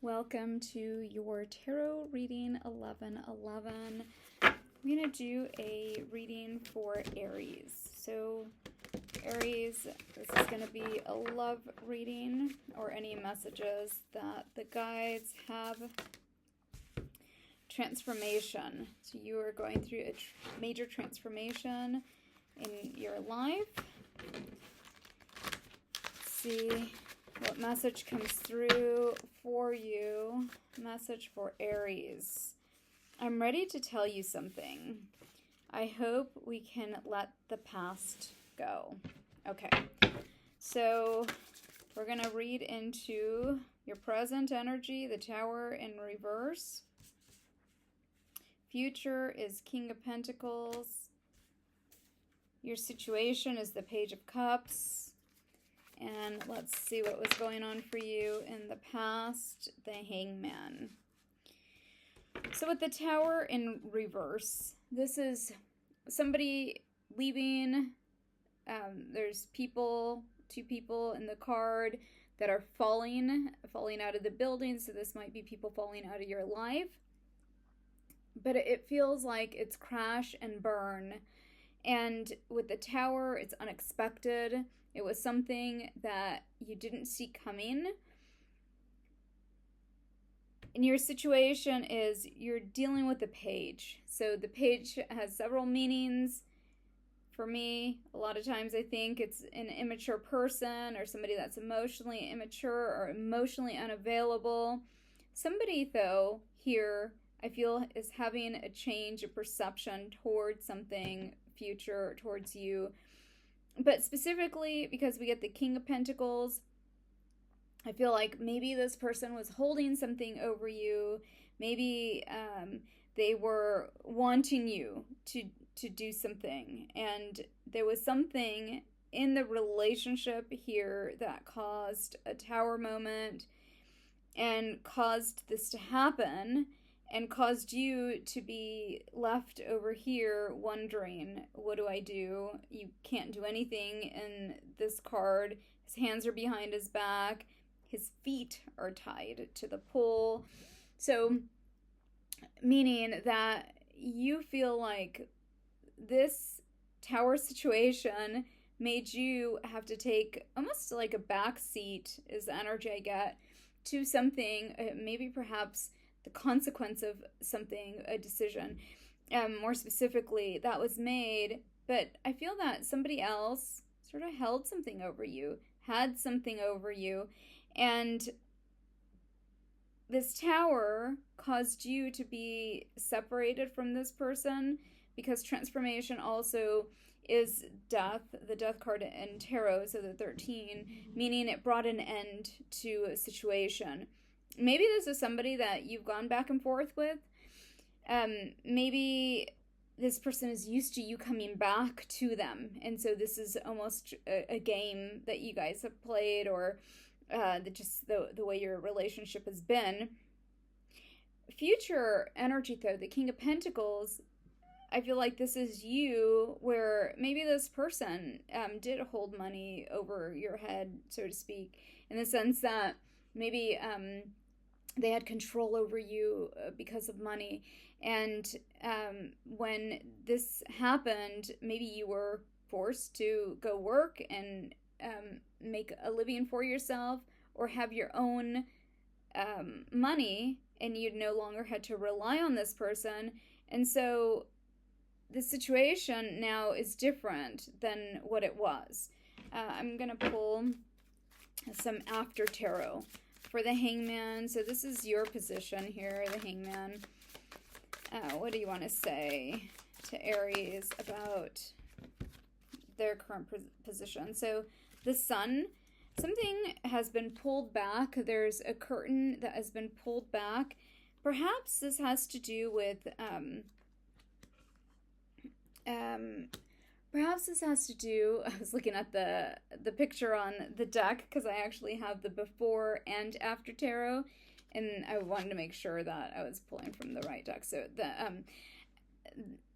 Welcome to your tarot reading 1111. I'm going to do a reading for Aries. So Aries, this is going to be a love reading or any messages that the guides have. Transformation. So you are going through a major transformation in your life. Let's see what message comes through for you. Message for Aries. I'm ready to tell you something. I hope we can let the past go. Okay, so we're going to read into your present energy, the Tower in reverse. Future is King of Pentacles. Your situation is the Page of Cups. And let's see what was going on for you in the past, the Hangman. So with the Tower in reverse, this is somebody leaving. There's two people in the card that are falling out of the building. So this might be people falling out of your life. But it feels like it's crash and burn. And with the Tower, it's unexpected. It was something that you didn't see coming. And your situation is you're dealing with the Page. So the Page has several meanings. For me, a lot of times I think it's an immature person or somebody that's emotionally immature or emotionally unavailable. Somebody, though, here I feel is having a change of perception towards something future, towards you. But specifically, because we get the King of Pentacles, I feel like maybe this person was holding something over you. Maybe they were wanting you to do something. And there was something in the relationship here that caused a Tower moment and caused this to happen. And caused you to be left over here wondering, what do I do? You can't do anything in this card. His hands are behind his back. His feet are tied to the pole. So, meaning that you feel like this Tower situation made you have to take almost like a back seat, is the energy I get, to something, maybe perhaps the consequence of something, a decision, more specifically, that was made. But I feel that somebody else sort of held something over you, had something over you, and this Tower caused you to be separated from this person, because transformation also is death, the death card in tarot, so the 13, meaning it brought an end to a situation. Maybe this is somebody that you've gone back and forth with. Maybe this person is used to you coming back to them. And so this is almost a game that you guys have played, or just the way your relationship has been. Future energy, though, the King of Pentacles, I feel like this is you, where maybe this person did hold money over your head, so to speak, in the sense that maybe they had control over you because of money. And when this happened, maybe you were forced to go work and make a living for yourself, or have your own money, and you no longer had to rely on this person. And so the situation now is different than what it was. I'm going to pull some after tarot for the Hangman. So this is your position here, the Hangman. What do you want to say to Aries about their current position? So the Sun, something has been pulled back. There's a curtain that has been pulled back. Perhaps this has to do with perhaps this has to do, I was looking at the picture on the deck, because I actually have the before and after tarot, and I wanted to make sure that I was pulling from the right deck. So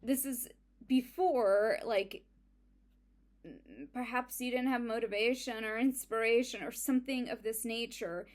this is before, like, perhaps you didn't have motivation or inspiration or something of this nature,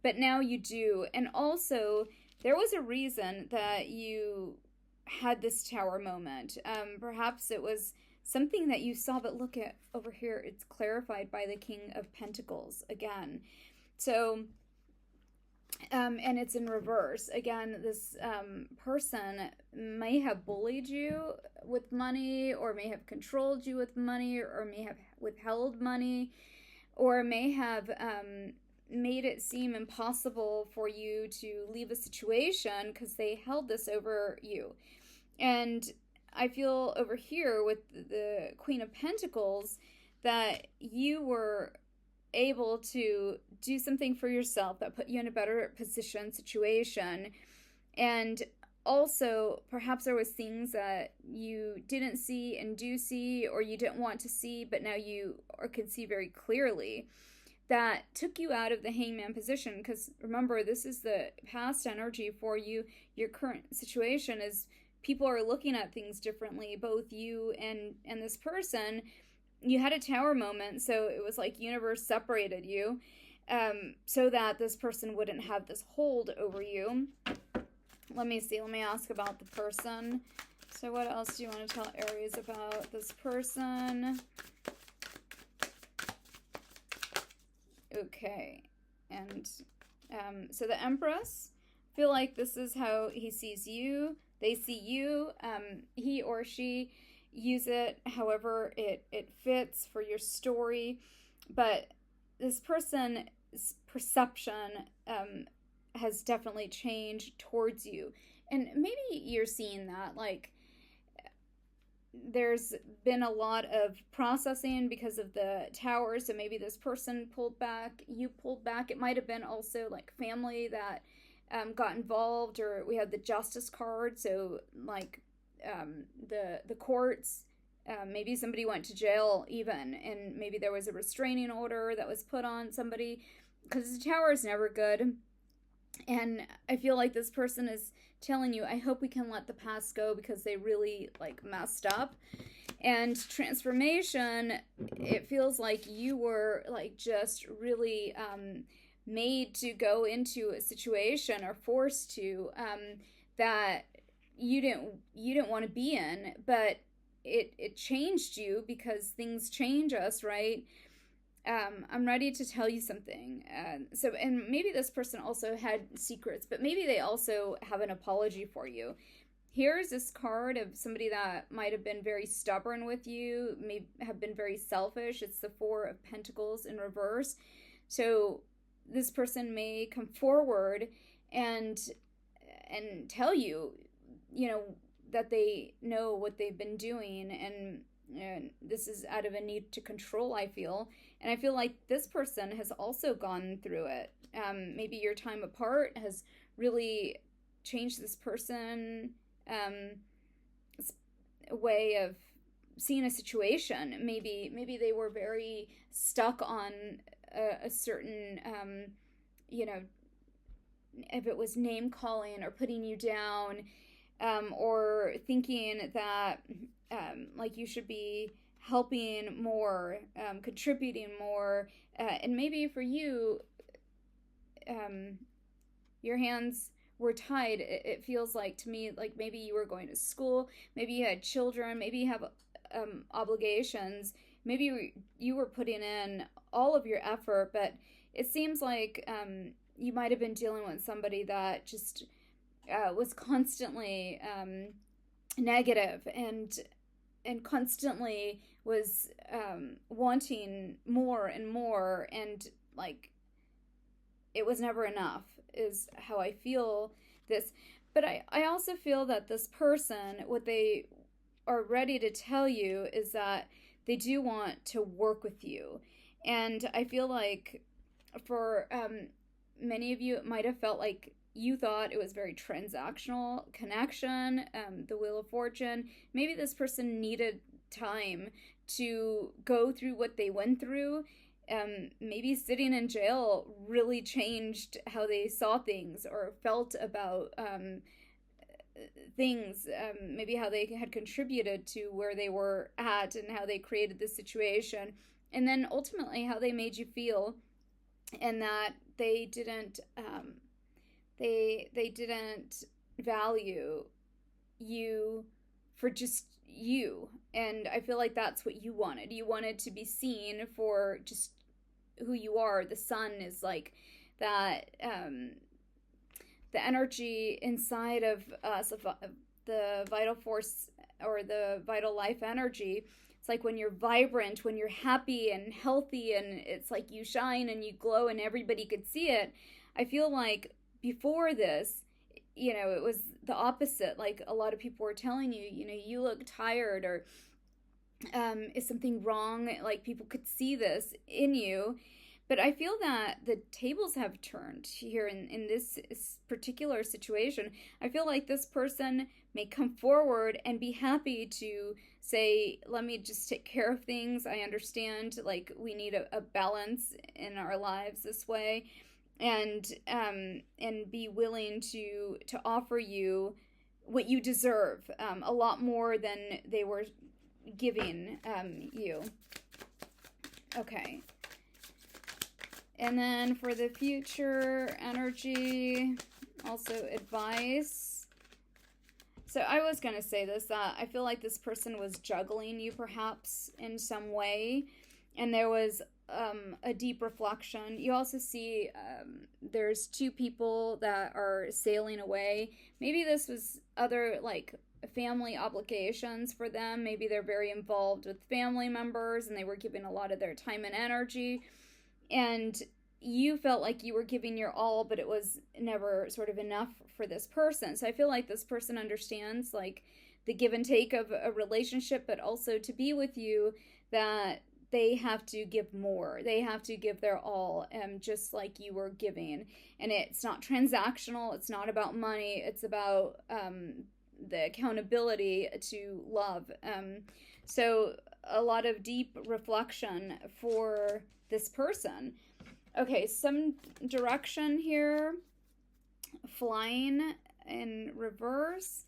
but now you do. And also, there was a reason that you had this tower moment. Perhaps it was something that you saw, but look at over here, it's clarified by the King of Pentacles again. So, and it's in reverse. Again, this person may have bullied you with money, or may have controlled you with money, or may have withheld money, or may have made it seem impossible for you to leave a situation because they held this over you. And I feel over here with the Queen of Pentacles that you were able to do something for yourself that put you in a better position, situation. And also, perhaps there was things that you didn't see and do see, or you didn't want to see, but now you or can see very clearly, that took you out of the hangman position. Because remember, this is the past energy for you. Your current situation is people are looking at things differently, both you and this person. You had a tower moment, so it was like universe separated you, so that this person wouldn't have this hold over you. Let me see. Let me ask about the person. So what else do you want to tell Aries about this person? Okay. And so the Empress, I feel like this is how he sees you. They see you. He or she use it however it fits for your story. But this person's perception has definitely changed towards you. And maybe you're seeing that, like, there's been a lot of processing because of the tower. So maybe this person pulled back, you pulled back. It might have been also like family that got involved, or we had the justice card. So like the courts, maybe somebody went to jail even, and maybe there was a restraining order that was put on somebody, because the tower is never good. And I feel like this person is telling you, I hope we can let the past go because they really like messed up. And transformation, it feels like you were like just really made to go into a situation, or forced to, that you didn't want to be in, but it changed you, because things change us, right? I'm ready to tell you something. So, and maybe this person also had secrets, but maybe they also have an apology for you. Here's this card of somebody that might have been very stubborn with you, may have been very selfish. It's the Four of Pentacles in reverse. So this person may come forward and tell you, you know, that they know what they've been doing, and this is out of a need to control, I feel. And I feel like this person has also gone through it. Maybe your time apart has really changed this person way of seeing a situation. Maybe they were very stuck on a certain, you know, if it was name calling or putting you down, or thinking that like you should be helping more, contributing more, and maybe for you, your hands were tied. It feels like to me like maybe you were going to school, maybe you had children, maybe you have obligations, maybe you were putting in all of your effort, but it seems like you might have been dealing with somebody that just was constantly negative, and constantly was wanting more and more, and like it was never enough, is how I feel this. But I also feel that this person, what they are ready to tell you is that they do want to work with you. And I feel like for many of you, it might have felt like you thought it was very transactional connection, the Wheel of Fortune. Maybe this person needed time to go through what they went through. Maybe sitting in jail really changed how they saw things or felt about things. Maybe how they had contributed to where they were at, and how they created this situation, and then ultimately how they made you feel. And that they didn't they didn't value you for just you. And I feel like that's what you wanted. You wanted to be seen for just who you are. The sun is like that, the energy inside of us, of the vital force or the vital life energy. It's like when you're vibrant, when you're happy and healthy, and it's like you shine and you glow and everybody could see it. I feel like before this, it was the opposite. Like a lot of people were telling you, you look tired, or is something wrong? Like people could see this in you. But I feel that the tables have turned here in this particular situation. I feel like this person may come forward and be happy to say, let me just take care of things. I understand, like, we need a balance in our lives this way. And be willing to offer you what you deserve, a lot more than they were giving you. Okay. And then for the future energy, also advice. So I was going to say this, that I feel like this person was juggling you perhaps in some way. And there was a deep reflection. You also see there's two people that are sailing away. Maybe this was other, like, family obligations for them. Maybe they're very involved with family members and they were giving a lot of their time and energy. And you felt like you were giving your all, but it was never sort of enough for this person. So I feel like this person understands, like, the give and take of a relationship, but also to be with you, that they have to give more. They have to give their all, just like you were giving. And it's not transactional. It's not about money. It's about the accountability to love. So a lot of deep reflection for this person. Okay, some direction here. Flying in reverse.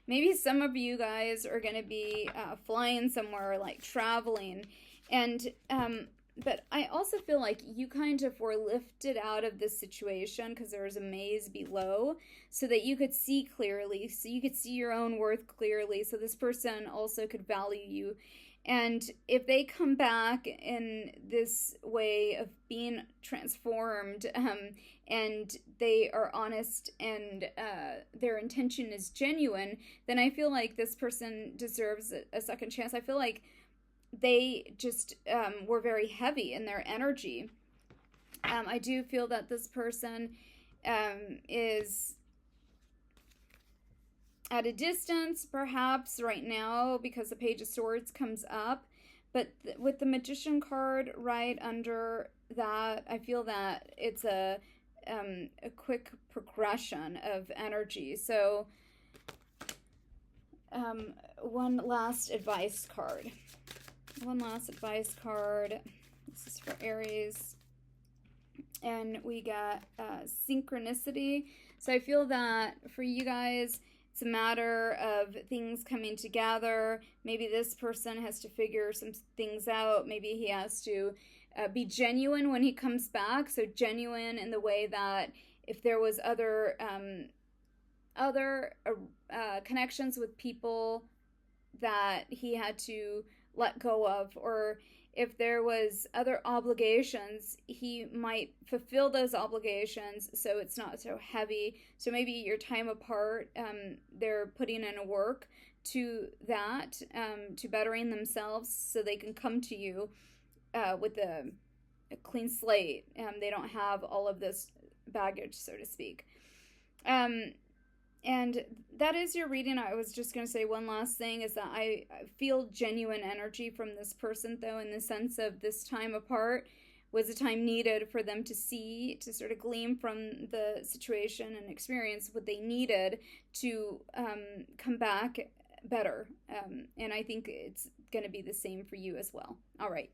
Maybe some of you guys are going to be flying somewhere, like traveling. And but I also feel like you kind of were lifted out of this situation because there was a maze below, so that you could see clearly, so you could see your own worth clearly, so this person also could value you. And if they come back in this way of being transformed, and they are honest, and their intention is genuine, then I feel like this person deserves a second chance. I feel like they just were very heavy in their energy. I do feel that this person is at a distance, perhaps right now, because the Page of Swords comes up. But with the Magician card right under that, I feel that it's a quick progression of energy. So one last advice card. This is for Aries. And we got synchronicity. So I feel that for you guys, it's a matter of things coming together. Maybe this person has to figure some things out. Maybe he has to be genuine when he comes back. So genuine in the way that if there was other connections with people that he had to let go of, or if there was other obligations, he might fulfill those obligations so it's not so heavy. So maybe your time apart, they're putting in a work to that, to bettering themselves so they can come to you with a clean slate. They don't have all of this baggage, so to speak. And that is your reading. I was just going to say one last thing is that I feel genuine energy from this person, though, in the sense of this time apart was a time needed for them to see, to sort of glean from the situation and experience what they needed to come back better. And I think it's going to be the same for you as well. All right.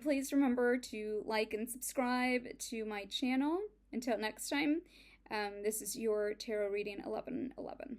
Please remember to like and subscribe to my channel. Until next time. This is your tarot reading 1111.